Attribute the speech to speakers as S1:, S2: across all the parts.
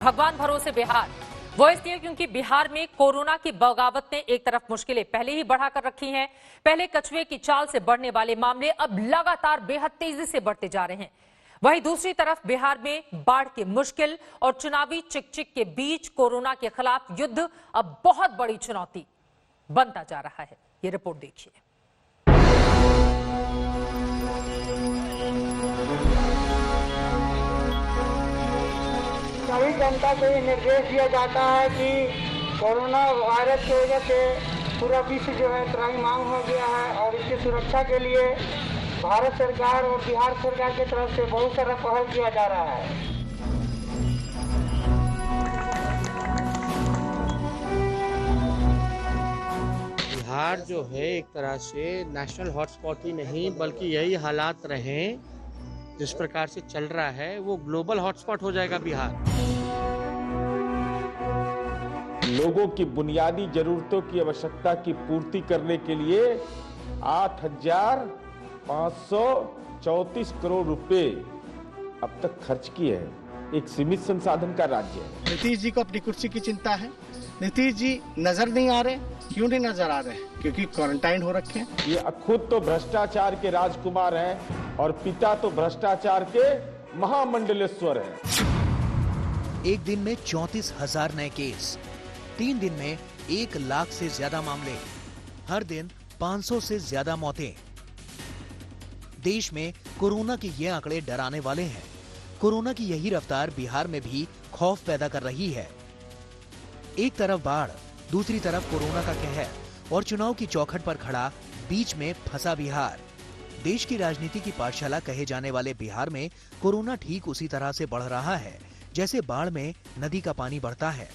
S1: भगवान भरोसे बिहार। वो इसलिए क्योंकि बिहार में कोरोना की बगावत ने एक तरफ मुश्किलें पहले ही बढ़ाकर रखी हैं। पहले कछुए की चाल से बढ़ने वाले मामले अब लगातार बेहद तेजी से बढ़ते जा रहे हैं। वहीं दूसरी तरफ बिहार में बाढ़ की मुश्किल और चुनावी चिकचिक के बीच कोरोना के खिलाफ युद्ध अब बहुत बड़ी चुनौती बनता जा रहा है। ये रिपोर्ट देखिए।
S2: सभी जनता को ये निर्देश दिया जाता है कि कोरोना वायरस की वजह से पूरा विश्व जो है त्राहिमाम हो गया है और इसकी सुरक्षा के लिए भारत सरकार और बिहार सरकार की तरफ से बहुत सारा पहल किया जा रहा है।
S3: बिहार जो है एक तरह से नेशनल हॉटस्पॉट ही नहीं बल्कि यही हालात रहे जिस प्रकार से चल रहा है वो ग्लोबल हॉटस्पॉट हो जाएगा बिहार।
S4: लोगों की बुनियादी जरूरतों की आवश्यकता की पूर्ति करने के लिए 8,534 करोड़ रुपए अब तक खर्च किए हैं। एक सीमित संसाधन का राज्य है।
S5: नीतीश जी को अपनी कुर्सी की चिंता है। नीतीश जी नजर नहीं आ रहे। क्यों नहीं नजर आ रहे? क्योंकि क्वारंटाइन हो रखे हैं।
S4: ये खुद तो भ्रष्टाचार के राजकुमार हैं और पिता तो भ्रष्टाचार के महामंडलेश्वर हैं।
S6: एक दिन में 34,000 नए केस, 3 दिन में 1 लाख से ज्यादा मामले, हर दिन 500 से ज्यादा मौतें। देश में कोरोना के ये आंकड़े डराने वाले हैं। कोरोना की यही रफ्तार बिहार में भी खौफ पैदा कर रही है। एक तरफ बाढ़, दूसरी तरफ कोरोना का कहर और चुनाव की चौखट पर खड़ा, बीच में फंसा बिहार। देश की राजनीति की पाठशाला कहे जाने वाले बिहार में कोरोना ठीक उसी तरह से बढ़ रहा है जैसे बाढ़ में नदी का पानी बढ़ता है।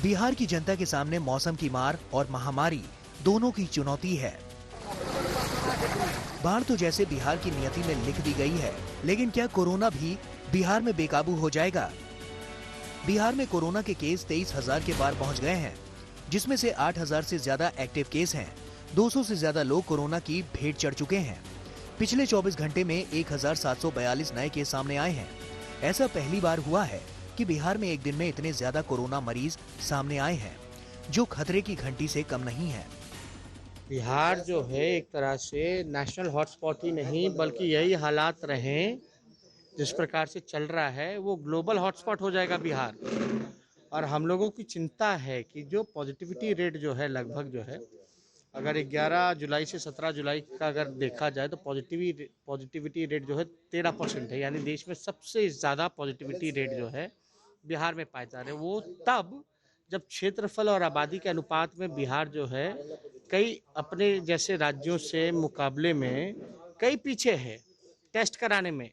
S6: बिहार की जनता के सामने मौसम की मार और महामारी दोनों की चुनौती है। बाढ़ तो जैसे बिहार की नियति में लिख दी गई है, लेकिन क्या कोरोना भी बिहार में बेकाबू हो जाएगा? बिहार में कोरोना के केस 23,000 के पार पहुंच गए हैं, जिसमें से 8,000 से ज्यादा एक्टिव केस हैं। 200 से ज्यादा लोग कोरोना की भेंट चढ़ चुके हैं। पिछले 24 घंटे में 1,742 नए केस सामने आए हैं। ऐसा पहली बार हुआ है कि बिहार में एक दिन में इतने ज्यादा कोरोना मरीज सामने आए हैं, जो खतरे की घंटी से कम नहीं है।
S3: बिहार जो है एक तरह से नेशनल हॉटस्पॉट ही नहीं बल्कि यही हालात रहे जिस प्रकार से चल रहा है वो ग्लोबल हॉटस्पॉट हो जाएगा बिहार। और हम लोगों की चिंता है कि जो पॉजिटिविटी रेट जो है लगभग जो है अगर 11 जुलाई से 17 जुलाई का अगर देखा जाए तो पॉजिटिविटी रेट जो है 13% है। यानी देश में सबसे ज़्यादा पॉजिटिविटी रेट जो है बिहार में पाए जा रहे हैं। वो तब जब क्षेत्रफल और आबादी के अनुपात में बिहार जो है कई अपने जैसे राज्यों से मुकाबले में कई पीछे है टेस्ट कराने में।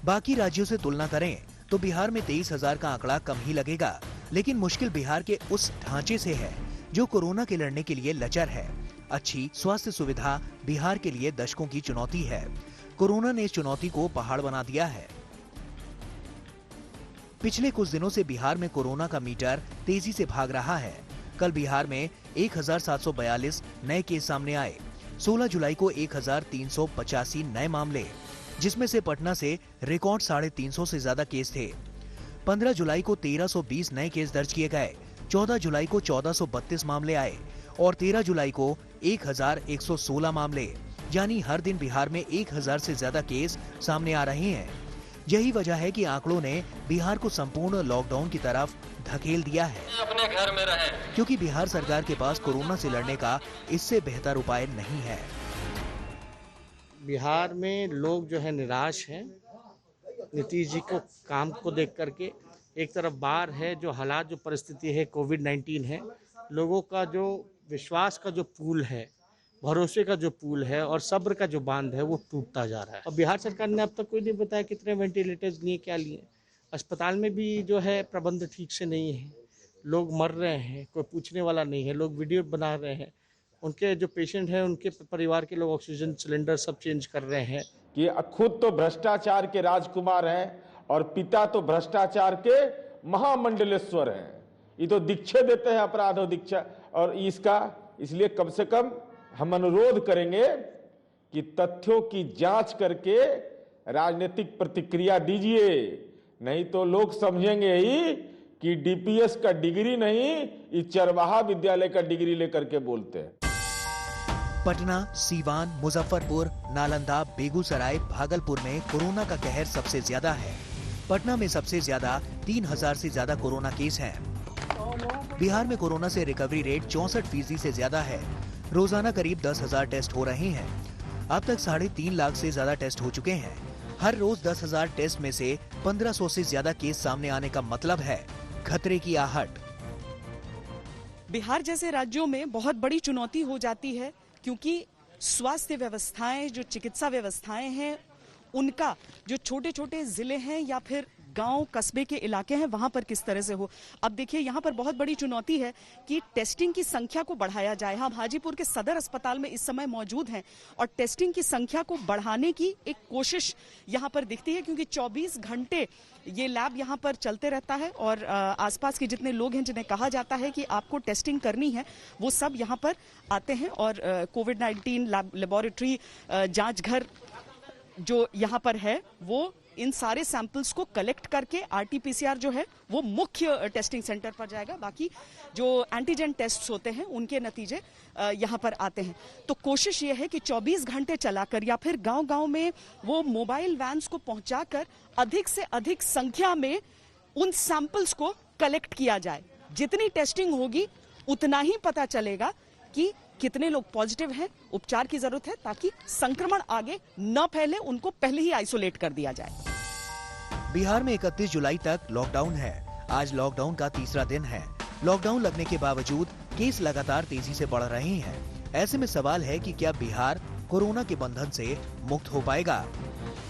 S6: बाकी राज्यों से तुलना करें तो बिहार में 23,000 का आंकड़ा कम ही लगेगा, लेकिन मुश्किल बिहार के उस ढांचे से है जो कोरोना के लड़ने के लिए लचर है। अच्छी स्वास्थ्य सुविधा बिहार के लिए दशकों की चुनौती है। कोरोना ने इस चुनौती को पहाड़ बना दिया है। पिछले कुछ दिनों से बिहार में कोरोना का मीटर तेजी से भाग रहा है। कल बिहार में 1,742 नए केस सामने आए। 16 जुलाई को 1,385 नए मामले, जिसमें से पटना से रिकॉर्ड 350 से ज्यादा केस थे। 15 जुलाई को 1,320 नए केस दर्ज किए गए। 14 जुलाई को 1,432 मामले आए और 13 जुलाई को 1,116 मामले। यानी हर दिन बिहार में 1,000 से ज्यादा केस सामने आ रहे हैं। यही वजह है कि आंकड़ों ने बिहार को संपूर्ण लॉकडाउन की तरफ धकेल दिया है।
S7: अपने घर में रहें,
S6: क्योंकि बिहार सरकार के पास कोरोना से लड़ने का इससे बेहतर उपाय नहीं है।
S3: बिहार में लोग जो है निराश हैं नीतीश जी को काम को देख करके। एक तरफ बाढ़ है, जो हालात जो परिस्थिति है कोविड-19 है, लोगों का जो विश्वास का जो पुल है, भरोसे का जो पुल है और सब्र का जो बांध है वो टूटता जा रहा है। और बिहार सरकार ने अब तक कोई नहीं बताया कितने वेंटिलेटर्स लिए, क्या लिए। अस्पताल में भी जो है प्रबंध ठीक से नहीं है। लोग मर रहे हैं, कोई पूछने वाला नहीं है। लोग वीडियो बना रहे हैं, उनके जो पेशेंट हैं उनके परिवार के लोग ऑक्सीजन सिलेंडर सब चेंज कर रहे हैं।
S4: कि खुद तो भ्रष्टाचार के राजकुमार हैं और पिता तो भ्रष्टाचार के महामंडलेश्वर हैं। ये तो दीक्षा देते हैं, अपराधों दीक्षा। और इसका इसलिए कम से कम हम अनुरोध करेंगे कि तथ्यों की जांच करके राजनीतिक प्रतिक्रिया दीजिए। नहीं तो लोग समझेंगे ही कि डीपीएस का डिग्री नहीं, इस चरवाहा विद्यालय का डिग्री लेकर के बोलते हैं।
S6: पटना, सीवान, मुजफ्फरपुर, नालंदा, बेगूसराय, भागलपुर में कोरोना का कहर सबसे ज्यादा है। पटना में सबसे ज्यादा 3000 से ज्यादा कोरोना केस हैं। बिहार में कोरोना से रिकवरी रेट 64% से ज्यादा है। रोजाना करीब 10,000 टेस्ट हो रहे हैं। अब तक 3.5 लाख से ज्यादा टेस्ट हो चुके हैं। हर रोज 10,000 टेस्ट में से 1500 से ज्यादा केस सामने आने का मतलब है खतरे की आहट।
S7: बिहार जैसे राज्यों में बहुत बड़ी चुनौती हो जाती है, क्योंकि स्वास्थ्य व्यवस्थाएं, जो चिकित्सा व्यवस्थाएं हैं, उनका जो छोटे छोटे जिले हैं या फिर गांव कस्बे के इलाके हैं, वहां पर किस तरह से हो। अब देखिए, यहाँ पर बहुत बड़ी चुनौती है कि टेस्टिंग की संख्या को बढ़ाया जाए। हम हाजीपुर के सदर अस्पताल में इस समय मौजूद हैं और टेस्टिंग की संख्या को बढ़ाने की एक कोशिश यहाँ पर दिखती है, क्योंकि 24 घंटे ये लैब यहाँ पर चलते रहता है और आसपास के जितने लोग हैं जिन्हें कहा जाता है कि आपको टेस्टिंग करनी है, वो सब यहाँ पर आते हैं और कोविड-19 लेबोरेटरी जांच घर जो यहाँ पर है, वो इन सारे सैंपल्स को कलेक्ट करके आरटीपीसीआर जो है वो मुख्य टेस्टिंग सेंटर पर जाएगा। बाकी जो एंटीजन टेस्ट्स होते हैं उनके नतीजे यहाँ पर आते हैं। तो कोशिश ये है कि 24 घंटे चलाकर या फिर गांव-गांव में वो मोबाइल वैन्स को पहुंचाकर अधिक से अधिक संख्या में उन सैंपल्स को कलेक्ट किया जाए। जितनी टेस्टिंग होगी उतना ही पता चलेगा कि कितने लोग पॉजिटिव हैं, उपचार की जरूरत है, ताकि संक्रमण आगे न फैले, उनको पहले ही आइसोलेट कर दिया जाए।
S6: बिहार में 31 जुलाई तक लॉकडाउन है। आज लॉकडाउन का तीसरा दिन है। लॉकडाउन लगने के बावजूद केस लगातार तेजी से बढ़ रहे हैं। ऐसे में सवाल है कि क्या बिहार कोरोना के बंधन से मुक्त हो पाएगा?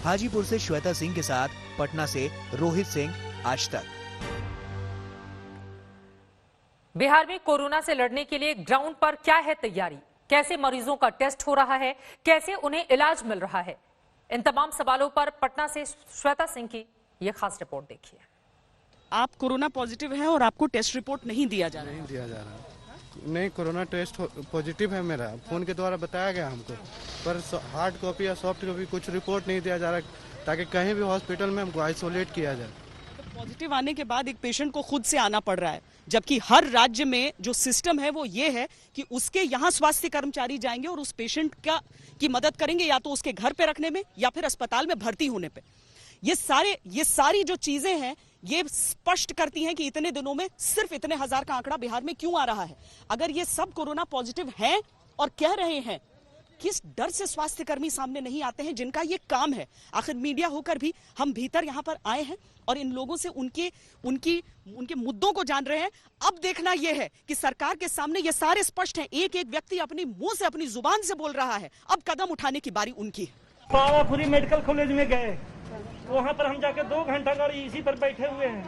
S6: हाजीपुर से श्वेता सिंह के साथ पटना से रोहित सिंह, आज तक।
S1: बिहार में कोरोना से लड़ने के लिए ग्राउंड पर क्या है तैयारी? कैसे मरीजों का टेस्ट हो रहा है? कैसे उन्हें इलाज मिल रहा है? इन तमाम सवालों पर पटना से श्वेता सिंह की ये खास रिपोर्ट देखिए।
S7: आप कोरोना पॉजिटिव हैं और आपको टेस्ट रिपोर्ट नहीं दिया जा रहा है?
S8: नहीं दिया जा रहा। नहीं, कोरोना टेस्ट पॉजिटिव है मेरा, फोन के द्वारा बताया गया हमको, पर हार्ड कॉपी या सॉफ्ट कॉपी कुछ रिपोर्ट नहीं दिया जा रहा, ताकि कहीं भी हॉस्पिटल में हमको आइसोलेट किया जाए।
S7: पॉजिटिव आने के बाद एक पेशेंट को खुद से आना पड़ रहा है, जबकि हर राज्य में जो सिस्टम है वो ये है कि उसके यहाँ स्वास्थ्य कर्मचारी जाएंगे और उस पेशेंट की मदद करेंगे, या तो उसके घर पे रखने में या फिर अस्पताल में भर्ती होने पे। ये सारी जो चीजें हैं ये स्पष्ट करती हैं कि इतने दिनों में सिर्फ इतने हजार का आंकड़ा बिहार में क्यों आ रहा है। अगर ये सब कोरोना पॉजिटिव हैं और कह रहे हैं, किस डर से स्वास्थ्य कर्मी सामने नहीं आते हैं, जिनका ये काम है? आखिर मीडिया होकर भी हम भीतर यहाँ पर आए हैं और इन लोगों से उनके मुद्दों को जान रहे हैं। अब देखना यह है कि सरकार के सामने ये सारे स्पष्ट हैं। एक एक व्यक्ति अपनी मुंह से, अपनी जुबान से बोल रहा है। अब कदम उठाने की बारी उनकी है।
S2: पावापुरी मेडिकल कॉलेज में गए, वहाँ पर हम जाके 2 घंटा गाड़ी इसी पर बैठे हुए हैं।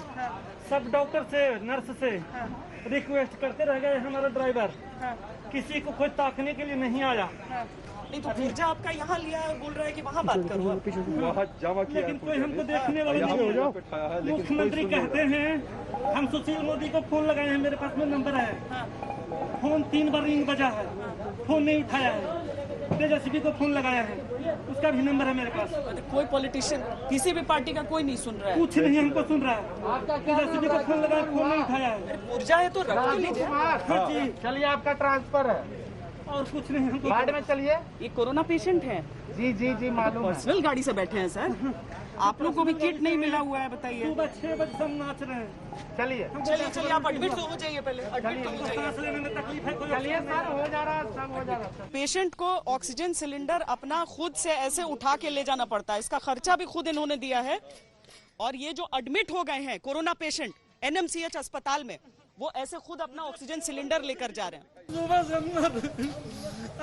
S2: सब डॉक्टर से, नर्स से रिक्वेस्ट करते रह गए। हमारा ड्राइवर किसी को कोई ताकने के लिए नहीं आया।
S7: नहीं तो फिर आपका यहाँ लिया है, बोल रहा है कि वहाँ बात करो।
S2: लेकिन कोई हमको देखने वाला नहीं है। मुख्यमंत्री कहते हैं, हम सुशील मोदी को फोन लगाए हैं, मेरे पास में नंबर है। फोन 3 बार रिंग बजा है, फोन नहीं उठाया है। तेजस्वी को फोन लगाया है, उसका भी नंबर है मेरे पास।
S7: कोई पॉलिटिशियन किसी भी पार्टी का कोई नहीं सुन रहा है,
S2: कुछ नहीं हमको सुन रहा है। तेजस्वी को फोन लगाया, फोन नहीं उठाया है।
S7: ऊर्जा है तो रख तो लीजिए।
S2: हाँ जी,
S3: चलिए, आपका ट्रांसफर है
S2: और कुछ नहीं हमको।
S3: वार्ड में चलिए।
S7: ये कोरोना पेशेंट है?
S3: जी मालूम है।
S7: पर्सनल गाड़ी से बैठे हैं सर। आप लोग को भी किट नहीं मिला हुआ है, बताइए।
S2: सुबह 6 बजे हम नाच रहे हैं।
S7: चलिए आप एडमिट तो हो जाइए पहले।
S2: सांस लेने में तकलीफ है, कोई
S3: चलिए सर, हो जा रहा, सब हो जा रहा।
S7: पेशेंट को ऑक्सीजन सिलेंडर अपना खुद से ऐसे उठा के ले जाना पड़ता है। इसका खर्चा भी खुद इन्होंने दिया है। और ये जो एडमिट हो गए हैं कोरोना पेशेंट एनएमसीएच अस्पताल में, वो ऐसे खुद अपना ऑक्सीजन सिलेंडर लेकर जा रहे हैं।
S2: सुबह से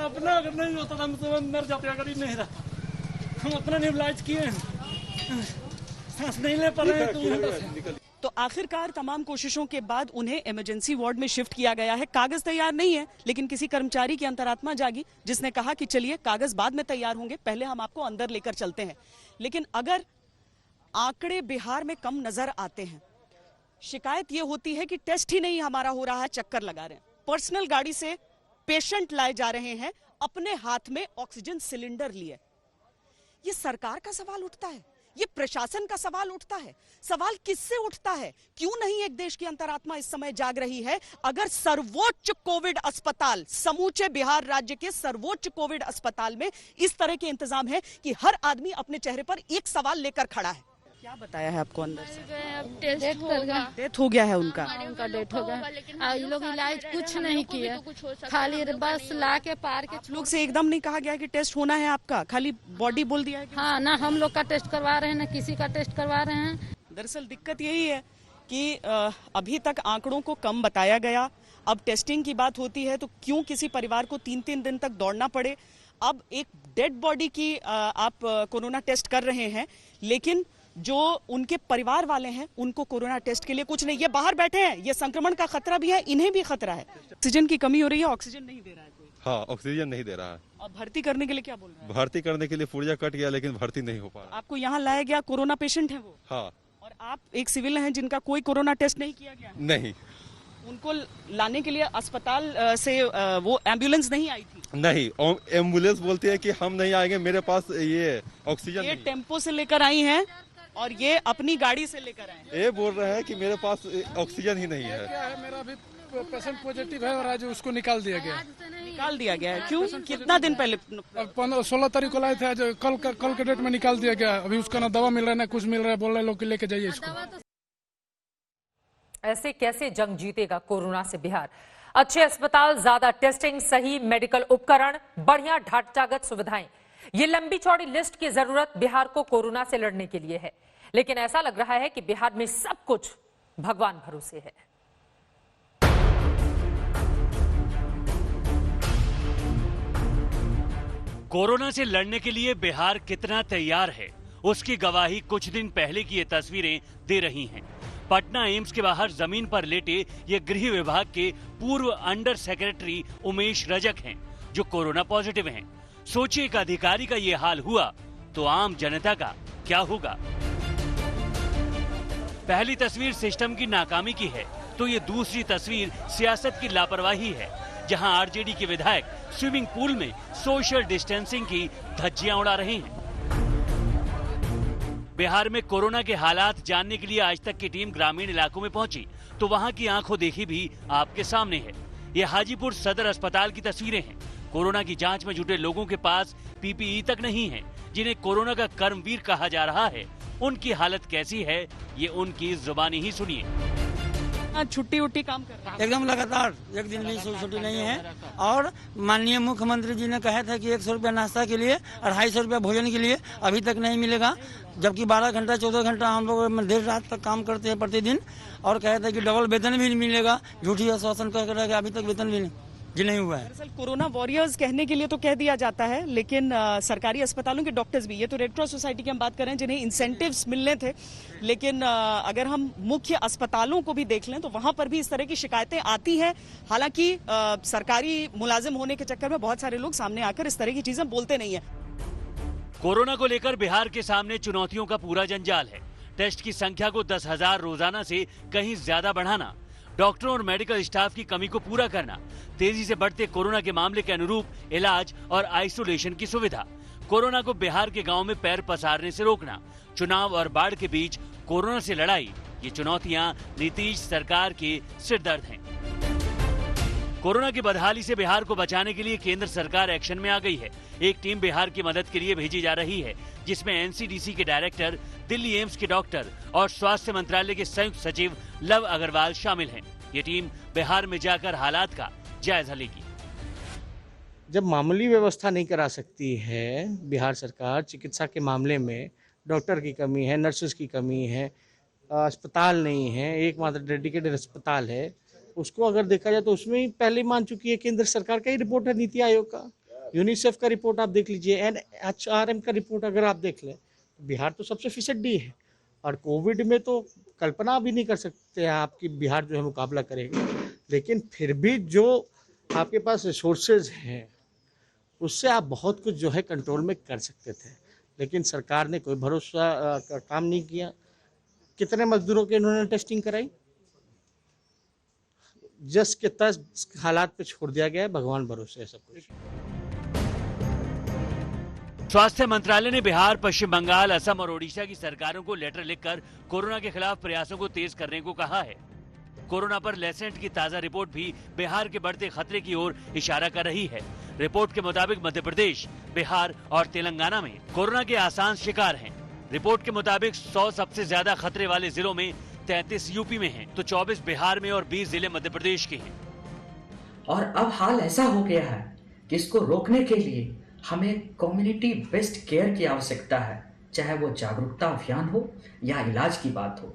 S2: अपना अगर नहीं होता तो हम सुबह मर जाते, अगर ही नहीं रहा। हम अपना इलाज किए, सांस नहीं ले पा रहे।
S7: तो आखिरकार तमाम कोशिशों के बाद उन्हें इमरजेंसी वार्ड में शिफ्ट किया गया है। कागज तैयार नहीं है, लेकिन किसी कर्मचारी की अंतरात्मा जागी, जिसने कहा कि चलिए कागज बाद में तैयार होंगे, पहले हम आपको अंदर लेकर चलते हैं। लेकिन अगर आंकड़े बिहार में कम नजर आते हैं, शिकायत यह होती है कि टेस्ट ही नहीं हमारा हो रहा है, चक्कर लगा रहे हैं। पर्सनल गाड़ी से पेशेंट लाए जा रहे हैं, अपने हाथ में ऑक्सीजन सिलेंडर लिए। ये सरकार का सवाल उठता है ये प्रशासन का सवाल उठता है। सवाल किससे उठता है? क्यों नहीं एक देश की अंतरात्मा इस समय जाग रही है? अगर सर्वोच्च कोविड अस्पताल, समूचे बिहार राज्य के सर्वोच्च कोविड अस्पताल में इस तरह के इंतजाम है कि हर आदमी अपने चेहरे पर एक सवाल लेकर खड़ा है। क्या बताया है आपको अंदर से? डेथ हो गया है उनका
S9: डेथ हो गया। ये लोग इलाज कुछ नहीं किया, खाली बस ला के पार के।
S7: आप लोग से एकदम नहीं कहा गया कि टेस्ट होना है आपका, खाली बॉडी बोल दिया है?
S9: हाँ, ना हम लोग का टेस्ट करवा रहे हैं ना किसी का टेस्ट करवा रहे हैं।
S7: दरअसल दिक्कत यही है कि अभी तक आंकड़ों को कम बताया गया। अब टेस्टिंग की बात होती है तो क्यों किसी परिवार को 3-3 दिन तक दौड़ना पड़े? अब एक डेड बॉडी की आप कोरोना टेस्ट कर रहे हैं, लेकिन जो उनके परिवार वाले हैं उनको कोरोना टेस्ट के लिए कुछ नहीं। ये बाहर बैठे हैं, ये संक्रमण का खतरा भी है, इन्हें भी खतरा है। ऑक्सीजन की कमी हो रही है, ऑक्सीजन नहीं दे रहा है कोई।
S10: हाँ, ऑक्सीजन नहीं दे रहा है।
S7: अब भर्ती करने के लिए क्या बोल रहे हैं?
S10: भर्ती करने के लिए पुर्जा कट गया, लेकिन भर्ती नहीं हो पा रहा।
S7: आपको यहाँ लाया गया, कोरोना पेशेंट है वो?
S10: हाँ।
S7: और आप एक सिविल हैं जिनका कोई कोरोना टेस्ट नहीं किया गया?
S10: नहीं।
S7: उनको लाने के लिए अस्पताल से वो एम्बुलेंस नहीं आई थी?
S10: नहीं, एम्बुलेंस बोलती है कि हम नहीं आएंगे, मेरे पास ये ऑक्सीजन।
S7: ये टेम्पो से लेकर आई हैं और ये अपनी गाड़ी से लेकर आए।
S10: ये बोल रहे हैं कि मेरे पास ऑक्सीजन ही नहीं है।
S11: क्या है, मेरा भी पेशेंट पॉजिटिव है और आज उसको निकाल दिया गया।
S7: निकाल दिया गया है? क्यों? कितना दिन पहले?
S11: 16 तारीख को लाए थे, आज कल के डेट में निकाल दिया गया। अभी उसका ना दवा मिल रहा है ना कुछ मिल रहा है, बोल रहे लोग कि लेके जाइए इसको।
S1: ऐसे कैसे जंग जीतेगा कोरोना से बिहार? अच्छे अस्पताल, ज्यादा टेस्टिंग, सही मेडिकल उपकरण, बढ़िया ढांचागत सुविधाएं, ये लंबी चौड़ी लिस्ट की जरूरत बिहार को कोरोना से लड़ने के लिए है। लेकिन ऐसा लग रहा है कि बिहार में सब कुछ भगवान भरोसे है।
S12: कोरोना से लड़ने के लिए बिहार कितना तैयार है, उसकी गवाही कुछ दिन पहले की ये तस्वीरें दे रही हैं। पटना एम्स के बाहर जमीन पर लेटे ये गृह विभाग के पूर्व अंडर सेक्रेटरी उमेश रजक हैं, जो कोरोना पॉजिटिव हैं। सोचिए एक अधिकारी का ये हाल हुआ तो आम जनता का क्या होगा? पहली तस्वीर सिस्टम की नाकामी की है तो ये दूसरी तस्वीर सियासत की लापरवाही है, जहां आरजेडी के विधायक स्विमिंग पूल में सोशल डिस्टेंसिंग की धज्जियां उड़ा रहे हैं। बिहार में कोरोना के हालात जानने के लिए आज तक की टीम ग्रामीण इलाकों में पहुंची तो वहां की आंखों देखी भी आपके सामने है। ये हाजीपुर सदर अस्पताल की तस्वीरें हैं। कोरोना की जांच में जुटे लोगों के पास पीपीई तक नहीं है, जिन्हें कोरोना का कर्मवीर कहा जा रहा है। उनकी हालत कैसी है, ये उनकी जुबानी ही सुनिए।
S7: छुट्टी उट्टी काम कर रहा है
S2: एकदम लगातार, एक दिन भी छुट्टी नहीं है। और माननीय मुख्यमंत्री जी ने कहा था कि 100 रुपया नाश्ता के लिए, 250 रुपया भोजन के लिए, अभी तक नहीं मिलेगा। जबकि 12 घंटा 14 घंटा हम लोग देर रात तक काम करते हैं प्रतिदिन, और कहा था कि डबल वेतन भी मिलेगा। झूठी आश्वासन कर रहा है, अभी तक वेतन भी नहीं हुआ है।
S7: दरअसल कोरोना वॉरियर्स कहने के लिए तो कह दिया जाता है, लेकिन सरकारी अस्पतालों के डॉक्टर्स भी, ये तो रेड क्रॉस सोसाइटी की हम बात करें जिन्हें इंसेंटिव्स मिलने थे, लेकिन अगर हम मुख्य अस्पतालों को भी देख लें तो वहां पर भी इस तरह की शिकायतें आती हैं। हालांकि सरकारी मुलाजिम होने के चक्कर में बहुत सारे लोग सामने आकर इस तरह की चीजें बोलते नहीं है।
S12: कोरोना को लेकर बिहार के सामने चुनौतियों का पूरा जंजाल है। टेस्ट की संख्या को 10,000 रोजाना से कहीं ज्यादा बढ़ाना, डॉक्टरों और मेडिकल स्टाफ की कमी को पूरा करना, तेजी से बढ़ते कोरोना के मामले के अनुरूप इलाज और आइसोलेशन की सुविधा, कोरोना को बिहार के गांव में पैर पसारने से रोकना, चुनाव और बाढ़ के बीच कोरोना से लड़ाई, ये चुनौतियां नीतीश सरकार के सिरदर्द हैं। कोरोना की बदहाली से बिहार को बचाने के लिए केंद्र सरकार एक्शन में आ गई है। एक टीम बिहार की मदद के लिए भेजी जा रही है, जिसमें एनसीडीसी के डायरेक्टर, दिल्ली एम्स के डॉक्टर और स्वास्थ्य मंत्रालय के संयुक्त सचिव लव अग्रवाल शामिल हैं। ये टीम बिहार में जाकर हालात का जायजा लेगी।
S3: जब मामूली व्यवस्था नहीं करा सकती है बिहार सरकार, चिकित्सा के मामले में डॉक्टर की कमी है, नर्सेस की कमी है, अस्पताल नहीं है, एकमात्र डेडिकेटेड अस्पताल है, उसको अगर देखा जाए तो उसमें ही पहले मान चुकी है। केंद्र सरकार का ही रिपोर्ट है, नीति आयोग का, यूनिसेफ का रिपोर्ट आप देख लीजिए, NHRM का रिपोर्ट अगर आप देख लें, तो बिहार तो सबसे फीसदी है। और कोविड में तो कल्पना भी नहीं कर सकते आपकी बिहार जो है मुकाबला करेगा। लेकिन फिर भी जो आपके पास रिसोर्सेज हैं उससे आप बहुत कुछ जो है कंट्रोल में कर सकते थे, लेकिन सरकार ने कोई भरोसा का काम नहीं किया। कितने मजदूरों के इन्होंने टेस्टिंग कराई? जस के तस हालात पे छोड़ दिया गया है, भगवान भरोसे है सब कुछ।
S12: स्वास्थ्य मंत्रालय ने बिहार, पश्चिम बंगाल, असम और ओडिशा की सरकारों को लेटर लिखकर कोरोना के खिलाफ प्रयासों को तेज करने को कहा है। कोरोना पर लेसेंट की ताजा रिपोर्ट भी बिहार के बढ़ते खतरे की ओर इशारा कर रही है। रिपोर्ट के मुताबिक मध्य प्रदेश, बिहार और तेलंगाना में कोरोना के आसान शिकार हैं। रिपोर्ट के मुताबिक 100 सबसे ज्यादा खतरे वाले जिलों में 33 यूपी में हैं, तो 24 बिहार में और 20 जिले मध्य प्रदेश के हैं।
S13: और अब हाल ऐसा हो गया है कि इसको रोकने के लिए हमें कम्युनिटी बेस्ड केयर की आवश्यकता है, चाहे वो जागरूकता अभियान हो या इलाज की बात हो,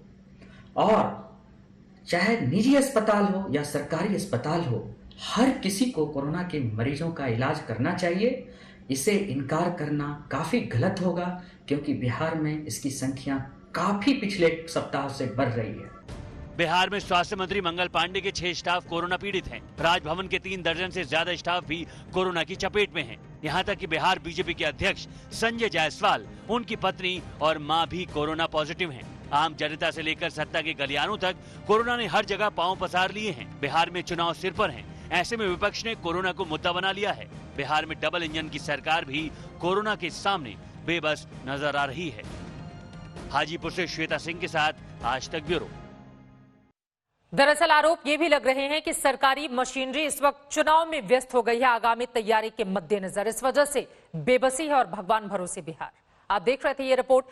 S13: और चाहे निजी अस्पताल हो या सरकारी अस्पताल हो, हर किसी को कोरोना के मरीजों का इलाज करना चाहिए। इसे इनकार करना काफी गलत होगा, क्योंकि बिहार में इसकी संख्या काफी पिछले सप्ताह से बढ़ रही है।
S12: बिहार में स्वास्थ्य मंत्री मंगल पांडे के 6 स्टाफ कोरोना पीड़ित हैं। राजभवन के 3 दर्जन से ज्यादा स्टाफ भी कोरोना की चपेट में हैं। यहाँ तक कि बिहार बीजेपी के अध्यक्ष संजय जायसवाल, उनकी पत्नी और मां भी कोरोना पॉजिटिव हैं। आम जनता से लेकर सत्ता के गलियारों तक कोरोना ने हर जगह पांव पसार लिए हैं। बिहार में चुनाव सिर पर हैं। ऐसे में विपक्ष ने कोरोना को मुद्दा बना लिया है। बिहार में डबल इंजन की सरकार भी कोरोना के सामने बेबस नजर आ रही है। हाजीपुर से श्वेता सिंह के साथ आज तक ब्यूरो।
S1: दरअसल आरोप ये भी लग रहे हैं कि सरकारी मशीनरी इस वक्त चुनाव में व्यस्त हो गई है आगामी तैयारी के मद्देनजर। इस वजह से बेबसी है और भगवान भरोसे बिहार। आप देख रहे थे ये रिपोर्ट।